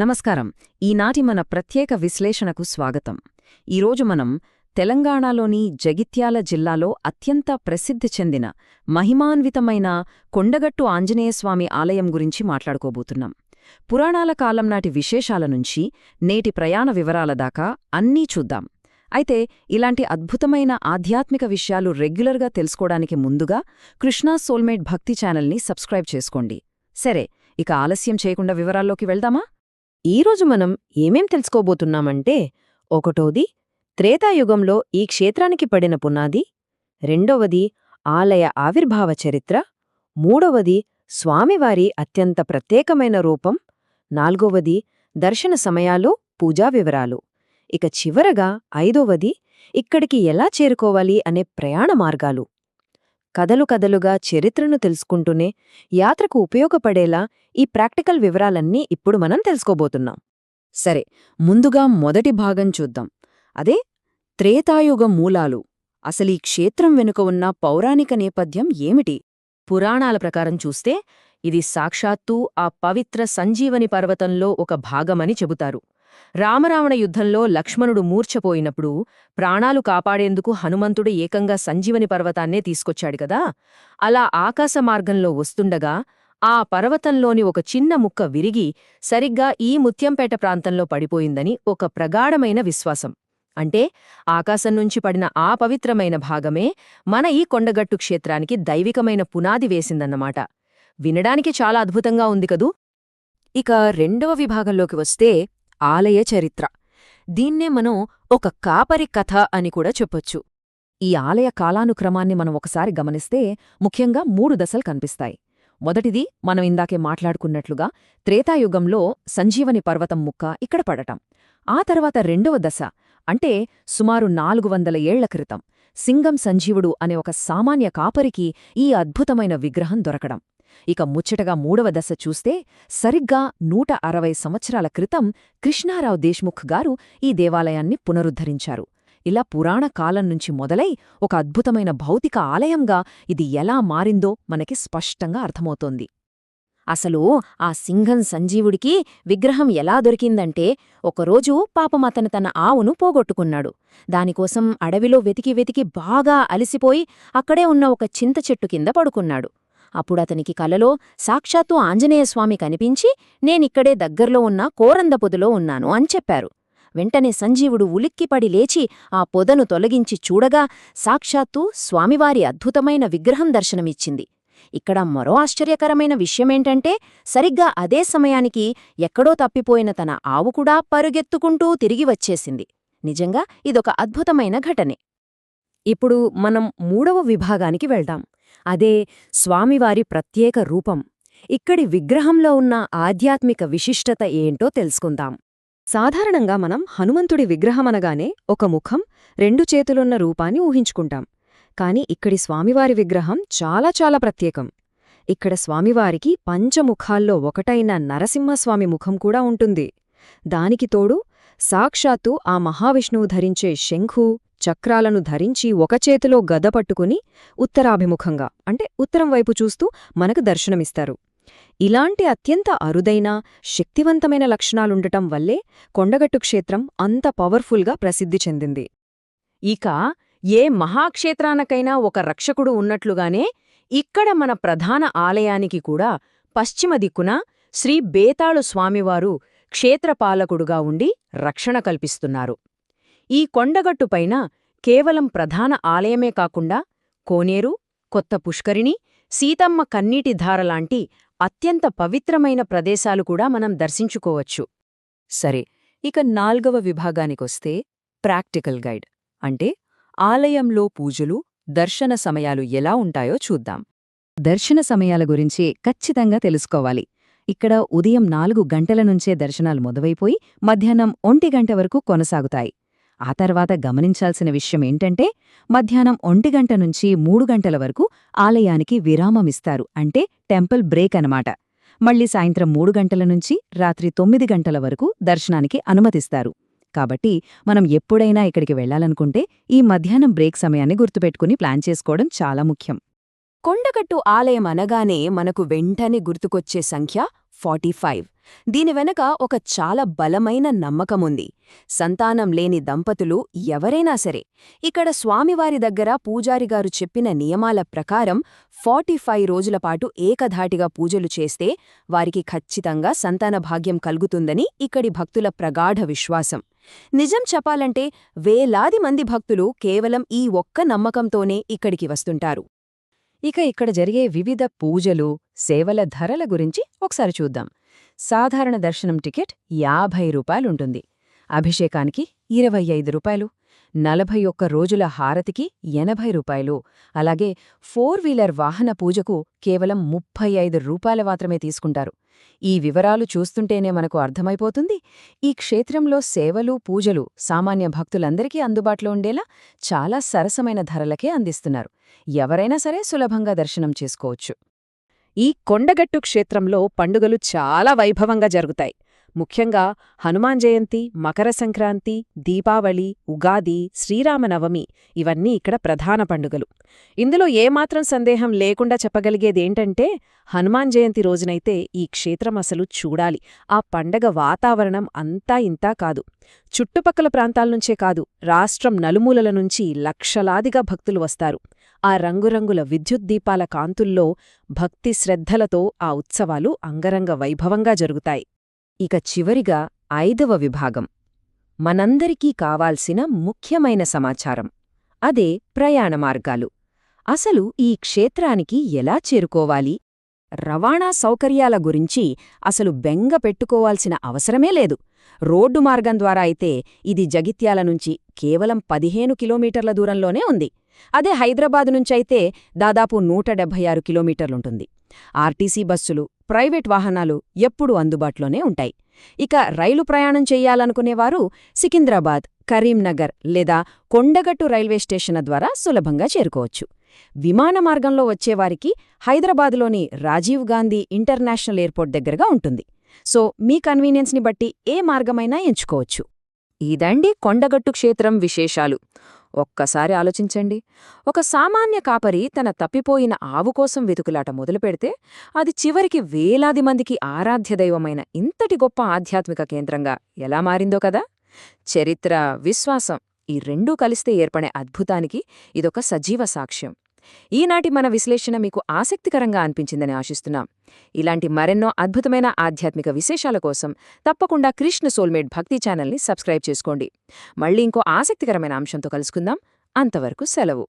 నమస్కారం. ఈనాటి మన ప్రత్యేక విశ్లేషణకు స్వాగతం. ఈరోజు మనం తెలంగాణలోని జగిత్యాల జిల్లాలో అత్యంత ప్రసిద్ధి చెందిన మహిమాన్వితమైన కొండగట్టు ఆంజనేయస్వామి ఆలయం గురించి మాట్లాడుకోబోతున్నాం. పురాణాల కాలం నాటి విశేషాల నుంచి నేటి ప్రయాణ వివరాల దాకా అన్నీ చూద్దాం. అయితే ఇలాంటి అద్భుతమైన ఆధ్యాత్మిక విషయాలు రెగ్యులర్గా తెలుసుకోవడానికి ముందుగా కృష్ణా సోల్మేట్ భక్తి ఛానల్ని సబ్స్క్రైబ్ చేసుకోండి. సరే, ఇక ఆలస్యం చేయకుండా వివరాల్లోకి వెళ్దామా? ఈరోజు మనం ఏమేం తెలుసుకోబోతున్నామంటే, ఒకటోది త్రేతాయుగంలో ఈ క్షేత్రానికి పడిన పునాది, రెండవది ఆలయ ఆవిర్భావ చరిత్ర, మూడవది స్వామివారి అత్యంత ప్రత్యేకమైన రూపం, నాల్గవది దర్శన సమయాలు, పూజా వివరాలు. ఇక చివరగా ఐదవది ఇక్కడికి ఎలా చేరుకోవాలి అనే ప్రయాణ మార్గాలు. కథలు కథలుగా చరిత్రను తెలుసుకుంటూనే యాత్రకు ఉపయోగపడేలా ఈ ప్రాక్టికల్ వివరాలన్నీ ఇప్పుడు మనం తెలుసుకోబోతున్నాం. సరే, ముందుగా మొదటి భాగం చూద్దాం. అదే త్రేతాయుగ మూలాలు. అసలీ క్షేత్రం వెనుక ఉన్న పౌరాణిక నేపథ్యం ఏమిటి? పురాణాల ప్రకారం చూస్తే ఇది సాక్షాత్తూ ఆ పవిత్ర సంజీవని పర్వతంలో ఒక భాగమని చెబుతారు. రామరావణ యుద్ధంలో లక్ష్మణుడు మూర్ఛపోయినప్పుడు ప్రాణాలు కాపాడేందుకు హనుమంతుడు ఏకంగా సంజీవని పర్వతాన్నే తీసుకొచ్చాడు కదా. అలా ఆకాశ మార్గంలో వస్తుండగా ఆ పర్వతంలోని ఒక చిన్న ముక్క విరిగి సరిగ్గా ఈ ముత్యంపేట ప్రాంతంలో పడిపోయిందని ఒక ప్రగాఢమైన విశ్వాసం. అంటే ఆకాశం నుంచి పడిన ఆ పవిత్రమైన భాగమే మన ఈ కొండగట్టు క్షేత్రానికి దైవికమైన పునాది వేసిందన్నమాట. వినడానికి చాలా అద్భుతంగా ఉంది కదూ. ఇక రెండవ విభాగంలోకి వస్తే ఆలయ చరిత్ర. దీన్నే మనం ఒక కాపరి కథ అని కూడా చెప్పొచ్చు. ఈ ఆలయ కాలానుక్రమాన్ని మనం ఒకసారి గమనిస్తే ముఖ్యంగా 3 దశలు కనిపిస్తాయి. మొదటిది మనం ఇందాకే మాట్లాడుకున్నట్లుగా త్రేతాయుగంలో సంజీవని పర్వతం ముక్క ఇక్కడ పడటం. ఆ తర్వాత రెండవ దశ అంటే సుమారు 400 ఏళ్ల క్రితం సింగం సంజీవుడు అనే ఒక సామాన్య కాపరికి ఈ అద్భుతమైన విగ్రహం దొరకడం. ఇక ముచ్చటగా మూడవ దశ చూస్తే సరిగ్గా 160 సంవత్సరాల క్రితం కృష్ణారావు దేశ్ముఖ్ గారు ఈ దేవాలయాన్ని పునరుద్ధరించారు. ఇలా పురాణ కాలం నుంచి మొదలై ఒక అద్భుతమైన భౌతిక ఆలయంగా ఇది ఎలా మారిందో మనకి స్పష్టంగా అర్థమవుతోంది. అసలు ఆ సింగం సంజీవుడికి విగ్రహం ఎలా దొరికిందంటే, ఒకరోజు పాపం అతను తన ఆవును పోగొట్టుకున్నాడు. దానికోసం అడవిలో వెతికి వెతికి బాగా అలసిపోయి అక్కడే ఉన్న ఒక చింత చెట్టు కింద పడుకున్నాడు. అప్పుడతనికి కలలో సాక్షాత్తు ఆంజనేయస్వామి కనిపించి, నేనిక్కడే దగ్గర్లో ఉన్న కోరంద పొదలో ఉన్నాను అని చెప్పారు. వెంటనే సంజీవుడు ఉలిక్కిపడి లేచి ఆ పొదను తొలగించి చూడగా సాక్షాత్తు స్వామివారి అద్భుతమైన విగ్రహం దర్శనమిచ్చింది. ఇక్కడ మరో ఆశ్చర్యకరమైన విషయమేంటంటే, సరిగ్గా అదే సమయానికి ఎక్కడో తప్పిపోయిన తన ఆవు కూడా పరుగెత్తుకుంటూ తిరిగి వచ్చేసింది. నిజంగా ఇదొక అద్భుతమైన ఘటనే. ఇప్పుడు మనం మూడవ విభాగానికి వెళ్దాం. అదే స్వామివారి ప్రత్యేక రూపం. ఇక్కడి విగ్రహంలో ఉన్న ఆధ్యాత్మిక విశిష్టత ఏంటో తెలుసుకుందాం. సాధారణంగా మనం హనుమంతుడి విగ్రహమనగానే ఒక ముఖం, 2 చేతులున్న రూపాన్ని ఊహించుకుంటాం. కాని ఇక్కడి స్వామివారి విగ్రహం చాలా చాలా ప్రత్యేకం. ఇక్కడ స్వామివారికి పంచముఖాల్లో ఒకటైన నరసింహస్వామి ముఖం కూడా ఉంటుంది. దానికి తోడు సాక్షాత్తు ఆ మహావిష్ణువు ధరించే శంఖు, చక్రాలను ధరించి ఒక చేతిలో గద పట్టుకుని ఉత్తరాభిముఖంగా అంటే ఉత్తరం వైపు చూస్తూ మనకు దర్శనమిస్తారు. ఇలాంటి అత్యంత అరుదైన, శక్తివంతమైన లక్షణాలుండటం వల్లే కొండగట్టు క్షేత్రం అంత పవర్ఫుల్గా ప్రసిద్ధి చెందింది. ఇక ఏ మహాక్షేత్రానికైనా ఒక రక్షకుడు ఉన్నట్లుగానే ఇక్కడ మన ప్రధాన ఆలయానికి కూడా పశ్చిమ దిక్కున శ్రీ బేతాళు స్వామివారు క్షేత్రపాలకుడుగా ఉండి రక్షణ కల్పిస్తున్నారు. ఈ కొండగట్టుపైన కేవలం ప్రధాన ఆలయమే కాకుండా కోనేరు, కొత్త పుష్కరిణి, సీతమ్మ కన్నీటి ధారలాంటి అత్యంత పవిత్రమైన ప్రదేశాలు కూడా మనం దర్శించుకోవచ్చు. సరే, ఇక 4వ విభాగానికొస్తే ప్రాక్టికల్ గైడ్. అంటే ఆలయంలో పూజలు, దర్శన సమయాలు ఎలా ఉంటాయో చూద్దాం. దర్శన సమయాల గురించి ఖచ్చితంగా తెలుసుకోవాలి. ఇక్కడ ఉదయం 4 గంటల నుంచే దర్శనాలు మొదలైపోయి మధ్యాహ్నం 1 గంట వరకు కొనసాగుతాయి. ఆ తర్వాత గమనించాల్సిన విషయమేంటంటే, మధ్యాహ్నం 1 గంట నుంచి 3 గంటల వరకు ఆలయానికి విరామమిస్తారు. అంటే టెంపుల్ బ్రేక్ అనమాట. మళ్ళీ సాయంత్రం 3 గంటల నుంచి రాత్రి 9 గంటల వరకు దర్శనానికి అనుమతిస్తారు. కాబట్టి మనం ఎప్పుడైనా ఇక్కడికి వెళ్లాలనుకుంటే ఈ మధ్యాహ్నం బ్రేక్ సమయాన్ని గుర్తుపెట్టుకుని ప్లాన్ చేసుకోవడం చాలా ముఖ్యం. కొండగట్టు ఆలయం అనగానే మనకు వెంటనే గుర్తుకొచ్చే సంఖ్య 45. దీని వెనక ఒక చాలా బలమైన నమ్మకముంది. సంతానం లేని దంపతులు ఎవరైనా సరే ఇక్కడ స్వామివారి దగ్గర పూజారిగారు చెప్పిన నియమాల ప్రకారం 45 రోజులపాటు ఏకధాటిగా పూజలు చేస్తే వారికి ఖచ్చితంగా సంతాన భాగ్యం కలుగుతుందని ఇక్కడి భక్తుల ప్రగాఢ విశ్వాసం. నిజం చెప్పాలంటే వేలాది మంది భక్తులు కేవలం ఈ ఒక్క నమ్మకంతోనే ఇక్కడికి వస్తుంటారు. ఇక ఇక్కడ జరిగే వివిధ పూజలు, సేవల ధరల గురించి ఒకసారి చూద్దాం. సాధారణ దర్శనం టికెట్ 50 రూపాయలుంటుంది. అభిషేకానికి 25 రూపాయలు, 41 రోజుల హారతికి 80 రూపాయలు, అలాగే 4 వీలర్ వాహన పూజకు కేవలం 35 రూపాయల మాత్రమే తీసుకుంటారు. ఈ వివరాలు చూస్తుంటేనే మనకు అర్థమైపోతుంది ఈ క్షేత్రంలో సేవలు, పూజలు సామాన్య భక్తులందరికీ అందుబాటులో ఉండేలా చాలా సరసమైన ధరలకే అందిస్తున్నారు. ఎవరైనా సరే సులభంగా దర్శనం చేసుకోవచ్చు. ఈ కొండగట్టు క్షేత్రంలో పండుగలు చాలా వైభవంగా జరుగుతాయి. ముఖ్యంగా హనుమాన్ జయంతి, మకర సంక్రాంతి, దీపావళి, ఉగాది, శ్రీరామనవమి ఇవన్నీ ఇక్కడ ప్రధాన పండుగలు. ఇందులో ఏమాత్రం సందేహం లేకుండా చెప్పగలిగేదేంటంటే హనుమాన్ జయంతి రోజునైతే ఈ క్షేత్రం అసలు చూడాలి. ఆ పండగ వాతావరణం అంతా ఇంతా కాదు. చుట్టుపక్కల ప్రాంతాల్నుంచే కాదు, రాష్ట్రం నలుమూలల నుంచి లక్షలాదిగా భక్తులు వస్తారు. ఆ రంగురంగుల విద్యుద్దీపాల కాంతుల్లో భక్తి శ్రద్ధలతో ఆ ఉత్సవాలు అంగరంగ వైభవంగా జరుగుతాయి. ఇక చివరిగా 5వ విభాగం, మనందరికీ కావాల్సిన ముఖ్యమైన సమాచారం. అదే ప్రయాణ మార్గాలు. అసలు ఈ క్షేత్రానికి ఎలా చేరుకోవాలి? రవాణా సౌకర్యాల గురించి అసలు బెంగ పెట్టుకోవాల్సిన అవసరమే లేదు. రోడ్డు మార్గం ద్వారా అయితే ఇది జగిత్యాల నుంచి కేవలం 15 కిలోమీటర్ల దూరంలోనే ఉంది. అదే హైదరాబాదు నుంచైతే దాదాపు 176 కిలోమీటర్లుంటుంది. ఆర్టీసీ బస్సులు, ప్రైవేట్ వాహనాలు ఎప్పుడూ అందుబాటులోనే ఉంటాయి. ఇక రైలు ప్రయాణం చెయ్యాలనుకునేవారు సికింద్రాబాద్, కరీంనగర్ లేదా కొండగట్టు రైల్వే స్టేషన్ల ద్వారా సులభంగా చేరుకోవచ్చు. విమాన మార్గంలో వచ్చేవారికి హైదరాబాదులోని రాజీవ్ గాంధీ ఇంటర్నేషనల్ ఎయిర్పోర్ట్ దగ్గరగా ఉంటుంది. సో మీ కన్వీనియన్స్ని బట్టి ఏ మార్గమైనా ఎంచుకోవచ్చు. ఇదండి కొండగట్టు క్షేత్రం విశేషాలు. ఒక్కసారి ఆలోచించండి. ఒక సామాన్య కాపరి తన తప్పిపోయిన ఆవు కోసం వెతుకులాట మొదలుపెడితే అది చివరికి వేలాది మందికి ఆరాధ్యదైవమైన ఇంతటి గొప్ప ఆధ్యాత్మిక కేంద్రంగా ఎలా మారిందో కదా. చరిత్ర, విశ్వాసం ఈ రెండూ కలిస్తే ఏర్పడే అద్భుతానికి ఇదొక సజీవ సాక్ష్యం. ఈనాటి మన విశ్లేషణ మీకు ఆసక్తికరంగా అనిపించిందని ఆశిస్తున్నాం. ఇలాంటి మరెన్నో అద్భుతమైన ఆధ్యాత్మిక విశేషాల కోసం తప్పకుండా కృష్ణ సోల్మేట్ భక్తి ఛానల్ని సబ్స్క్రైబ్ చేసుకోండి. మళ్ళీ ఇంకో ఆసక్తికరమైన అంశంతో కలుసుకుందాం. అంతవరకు సెలవు.